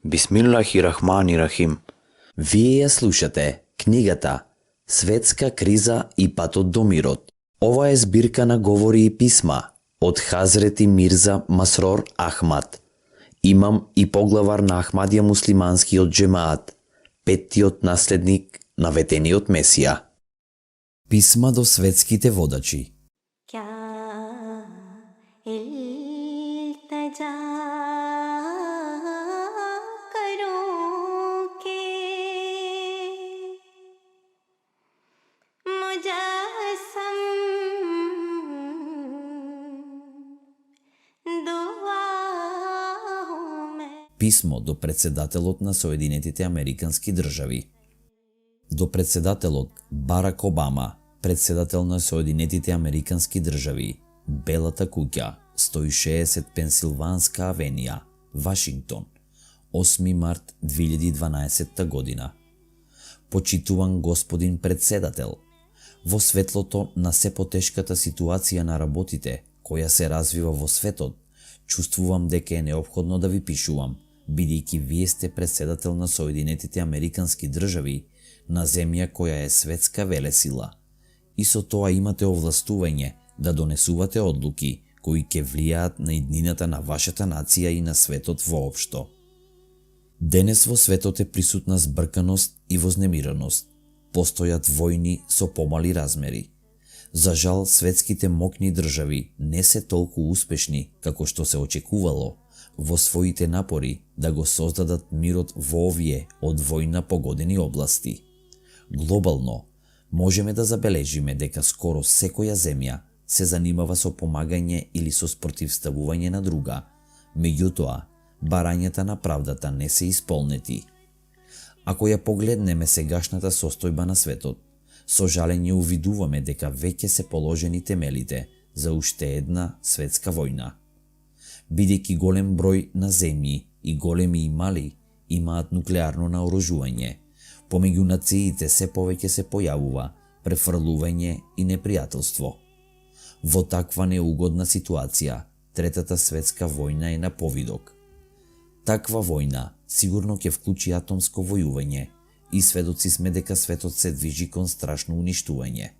Бисмиллахи рахмани рахим. Вие ја слушате книгата Светска криза и патот до мирот. Ова е збирка на говори и писма од Хазрети Мирза Масрор Ахмад, имам и поглавар на Ахмадија муслиманскиот джемаат, петтиот наследник на ветениот Месија. Писма до светските водачи. Писмо до председателот на Соединетите Американски држави. До председателот Барак Обама, председател на Соединетите Американски држави, Белата куќа, 160 Пенсилванска авенија, Вашингтон, 8 март 2012 година. Почитуван господин председател, во светлото на се потешката ситуација на работите која се развива во светот, чувствувам дека е неопходно да ви пишувам, бидејќи вие сте председател на Соединетите Американски држави, на земја која е светска велесила, и со тоа имате овластување да донесувате одлуки кои ќе влијаат на иднината на вашата нација и на светот воопшто. Денес во светот е присутна збрканост и вознемираност. Постојат војни со помали размери. За жал, светските мокни држави не се толку успешни како што се очекувало во своите напори да го создадат мирот во овие од војна погодени области. Глобално, можеме да забележиме дека скоро секоја земја се занимава со помагање или со спротивставување на друга, меѓутоа, барањата на правдата не се исполнети. Ако ја погледнеме сегашната состојба на светот, со жалење увидуваме дека веќе се положени темелите за уште една светска војна. Бидејќи голем број на земји и големи и мали имаат нуклеарно наоружување, помеѓу нациите се повеќе се појавува префрлување и непријателство. Во таква неугодна ситуација, Третата светска војна е на повидок. Таква војна сигурно ќе вклучи атомско војување и сведоци сме дека светот се движи кон страшно уништување.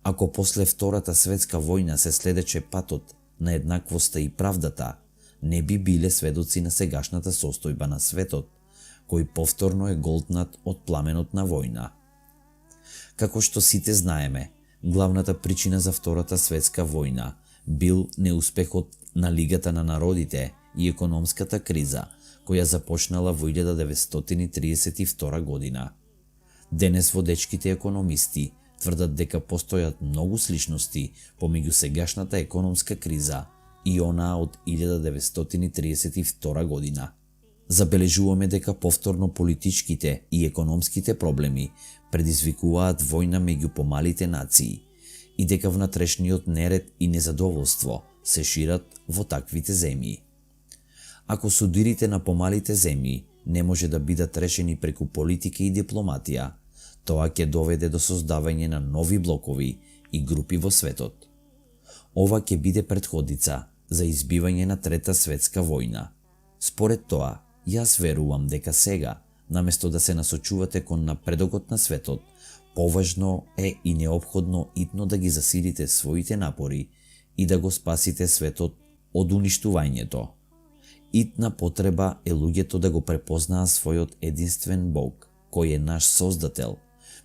Ако после Втората светска војна се следече патот на еднаквоста и правдата, не би биле сведоци на сегашната состојба на светот, кој повторно е голтнат од пламенот на војна. Како што сите знаеме, главната причина за Втората светска војна бил неуспехот на Лигата на народите и економската криза, која започнала во 1932 година. Денес водечките економисти тврдат дека постојат многу сличности помеѓу сегашната економска криза и онаа од 1932 година. Забележуваме дека повторно политичките и економските проблеми предизвикуваат војна меѓу помалите нации и дека внатрешниот неред и незадоволство се шират во таквите земји. Ако судирите на помалите земји не може да бидат решени преку политика и дипломатија, тоа ќе доведе до создавање на нови блокови и групи во светот. Ова ќе биде претходица за избивање на Трета светска војна. Според тоа, јас верувам дека сега, наместо да се насочувате кон напредокот на светот, поважно е и неопходно итно да ги засилите своите напори и да го спасите светот од уништувањето. Итна потреба е луѓето да го препознаат својот единствен Бог, кој е наш Создател,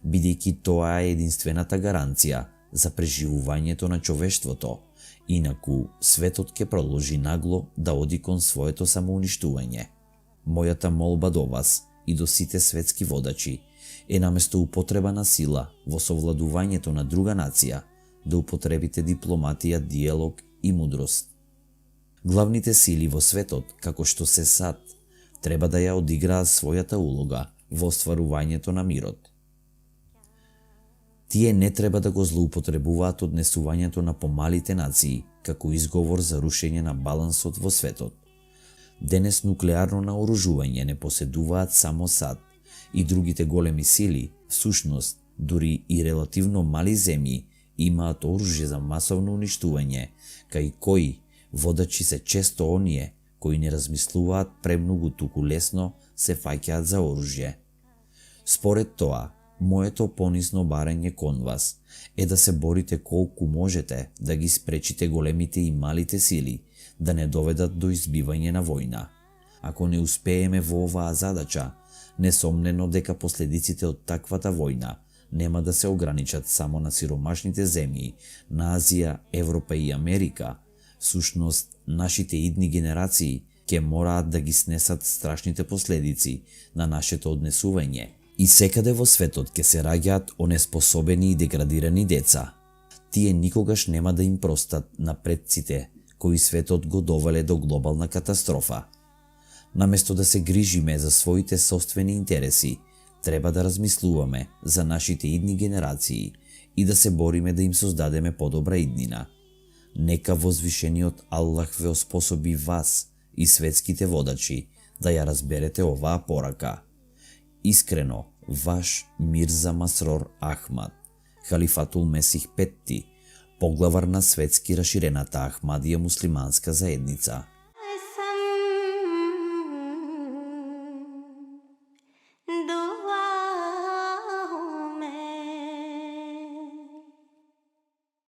бидејќи тоа е единствената гаранција за преживувањето на човештвото, инаку светот ќе продолжи нагло да оди кон своето самоуништување. Мојата молба до вас и до сите светски водачи е наместо употреба на сила во совладувањето на друга нација, да употребите дипломатија, диалог и мудрост. Главните сили во светот, како што се САД, треба да ја одиграат својата улога во остварувањето на мирот. Тие не треба да го злоупотребуваат однесувањето на помалите нации како изговор за рушење на балансот во светот. Денес нуклеарно наоружување не поседуваат само САД и другите големи сили, всушност, дури и релативно мали земји имаат оружје за масовно уништување, кај кои водачи се често оние кои не размислуваат премногу, туку лесно се фаќаат за оружје. Според тоа, моето понисно барање кон вас е да се борите колку можете да ги спречите големите и малите сили да не доведат до избивање на војна. Ако не успееме во оваа задача, несомнено дека последиците од таквата војна нема да се ограничат само на сиромашните земји на Азија, Европа и Америка. Всушност, нашите идни генерации ќе мораат да ги снесат страшните последици на нашето однесување. И секаде во светот ќе се раѓаат онеспособени и деградирани деца. Тие никогаш нема да им простат на предците кои светот го довеле до глобална катастрофа. Наместо да се грижиме за своите собствени интереси, треба да размислуваме за нашите идни генерации и да се бориме да им создадеме подобра иднина. Нека возвишениот Аллах ве оспособи вас и светските водачи да ја разберете оваа порака. Искрено, ваш Мирза Масрор Ахмад, Халифатул Месих Петти, поглавар на светски раширената Ахмадија муслиманска заедница. Do